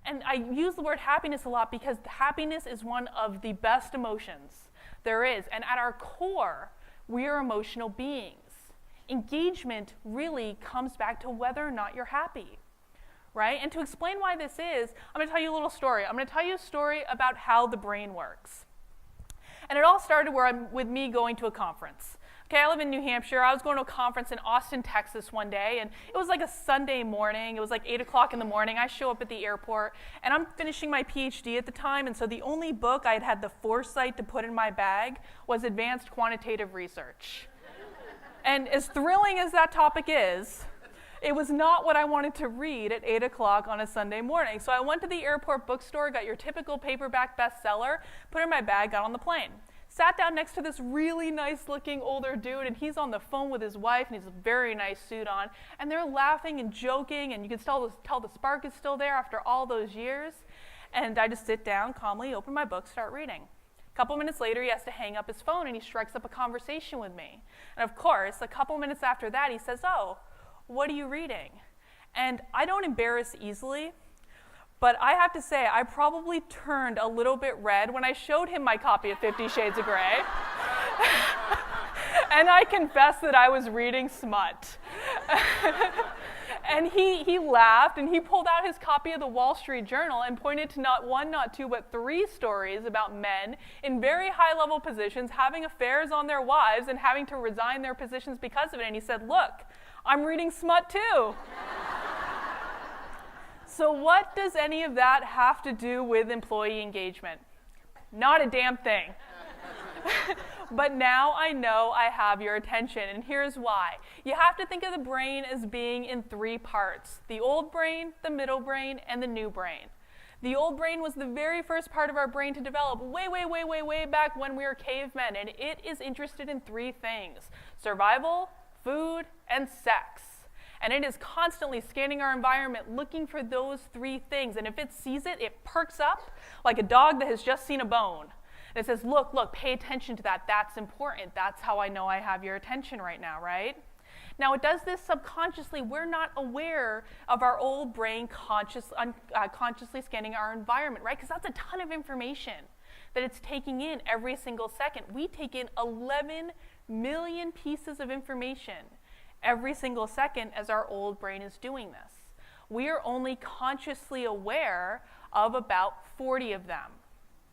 And I use the word happiness a lot because happiness is one of the best emotions there is. And at our core, we are emotional beings. Engagement really comes back to whether or not you're happy, right? And to explain why this is, I'm going to tell you a little story. I'm going to tell you a story about how the brain works. And it all started with me going to a conference. Okay, I live in New Hampshire. I was going to a conference in Austin, Texas one day, and it was like a Sunday morning. It was like 8 o'clock in the morning. I show up at the airport, and I'm finishing my PhD at the time, and so the only book I had the foresight to put in my bag was Advanced Quantitative Research. And as thrilling as that topic is, it was not what I wanted to read at 8 o'clock on a Sunday morning. So I went to the airport bookstore, got your typical paperback bestseller, put it in my bag, got on the plane. Sat down next to this really nice-looking older dude, and he's on the phone with his wife, and he's a very nice suit on, and they're laughing and joking, and you can tell the spark is still there after all those years. And I just sit down calmly, open my book, start reading. A couple minutes later, he has to hang up his phone, and he strikes up a conversation with me. And of course, a couple minutes after that, he says, "Oh, what are you reading?" And I don't embarrass easily, but I have to say, I probably turned a little bit red when I showed him my copy of 50 Shades of Grey. And I confess that I was reading smut. And he laughed, and he pulled out his copy of the Wall Street Journal and pointed to not one, not two, but 3 stories about men in very high-level positions having affairs on their wives and having to resign their positions because of it. And he said, "Look, I'm reading smut too." So what does any of that have to do with employee engagement? Not a damn thing. But now I know I have your attention, and here's why. You have to think of the brain as being in 3 parts: the old brain, the middle brain, and the new brain. The old brain was the very first part of our brain to develop way back when we were cavemen, and it is interested in 3 things: survival, food, and sex. And it is constantly scanning our environment, looking for those 3 things. And if it sees it, it perks up like a dog that has just seen a bone. And it says, look, pay attention to that. That's important. That's how I know I have your attention right now, right? Now, it does this subconsciously. We're not aware of our old brain consciously scanning our environment, right? Because that's a ton of information that it's taking in every single second. We take in 11 million pieces of information every single second as our old brain is doing this. We are only consciously aware of about 40 of them.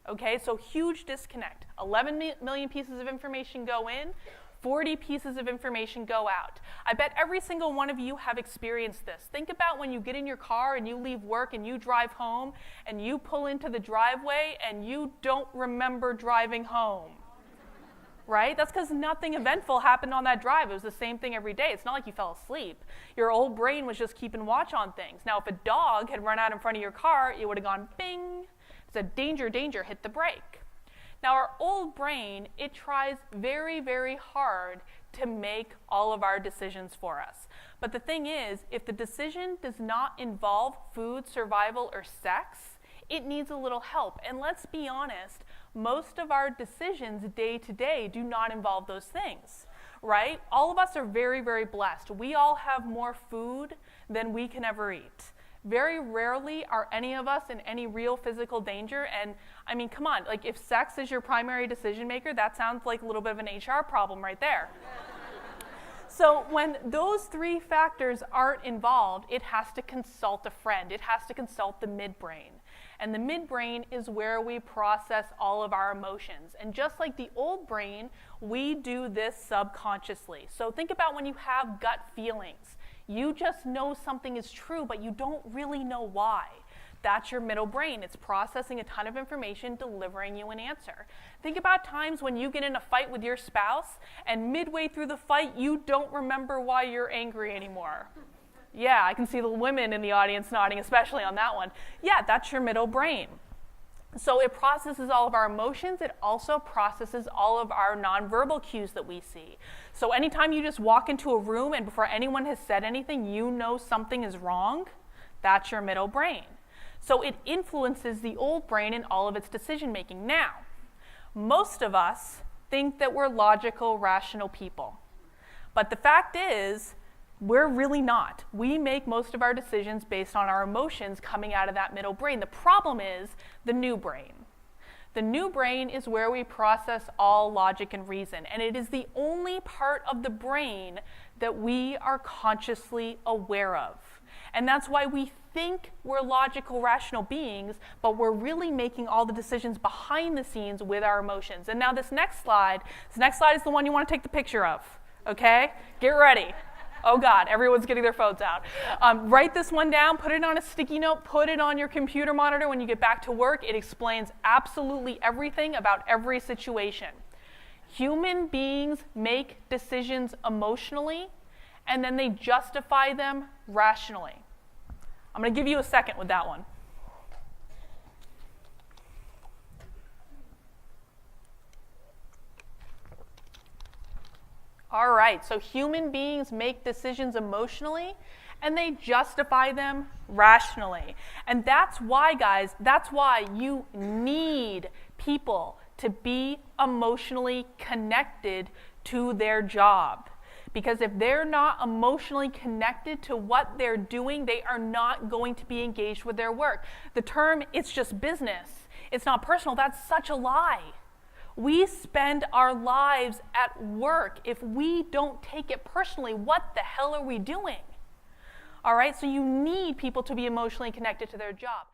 Okay, so huge disconnect. 11 million pieces of information go in, 40 pieces of information go out. I bet every single one of you have experienced this. Think about when you get in your car and you leave work and you drive home and you pull into the driveway and you don't remember driving home. Right? That's because nothing eventful happened on that drive. It was the same thing every day. It's not like you fell asleep. Your old brain was just keeping watch on things. Now, if a dog had run out in front of your car, it would have gone bing. It's a danger, hit the brake. Now, our old brain, it tries very hard to make all of our decisions for us. But the thing is, if the decision does not involve food, survival, or sex, it needs a little help. And let's be honest, most of our decisions day to day do not involve those things, right? All of us are very blessed. We all have more food than we can ever eat. Very rarely are any of us in any real physical danger. And I mean, come on, like if sex is your primary decision maker, that sounds like a little bit of an HR problem right there. So when those 3 factors aren't involved, it has to consult a friend. It has to consult the midbrain. And the midbrain is where we process all of our emotions. And just like the old brain, we do this subconsciously. So think about when you have gut feelings. You just know something is true, but you don't really know why. That's your middle brain. It's processing a ton of information, delivering you an answer. Think about times when you get in a fight with your spouse, and midway through the fight, you don't remember why you're angry anymore. Yeah, I can see the women in the audience nodding, especially on that one. Yeah, that's your middle brain. So it processes all of our emotions. It also processes all of our nonverbal cues that we see. So anytime you just walk into a room and before anyone has said anything, you know something is wrong, that's your middle brain. So it influences the old brain in all of its decision making. Now, most of us think that we're logical, rational people. But the fact is, We're really not. We make most of our decisions based on our emotions coming out of that middle brain. The problem is the new brain. The new brain is where we process all logic and reason, and it is the only part of the brain that we are consciously aware of. And that's why we think we're logical, rational beings, but we're really making all the decisions behind the scenes with our emotions. And now this next slide is the one you want to take the picture of, okay? Get ready. Oh God, everyone's getting their phones out. Write this one down, put it on a sticky note, put it on your computer monitor when you get back to work. It explains absolutely everything about every situation. Human beings make decisions emotionally, and then they justify them rationally. I'm going to give you a second with that one. All right, so human beings make decisions emotionally, and they justify them rationally. And that's why, guys, that's why you need people to be emotionally connected to their job. Because if they're not emotionally connected to what they're doing, they are not going to be engaged with their work. The term, it's just business, it's not personal, that's such a lie. We spend our lives at work. If we don't take it personally, what the hell are we doing? All right, so you need people to be emotionally connected to their job.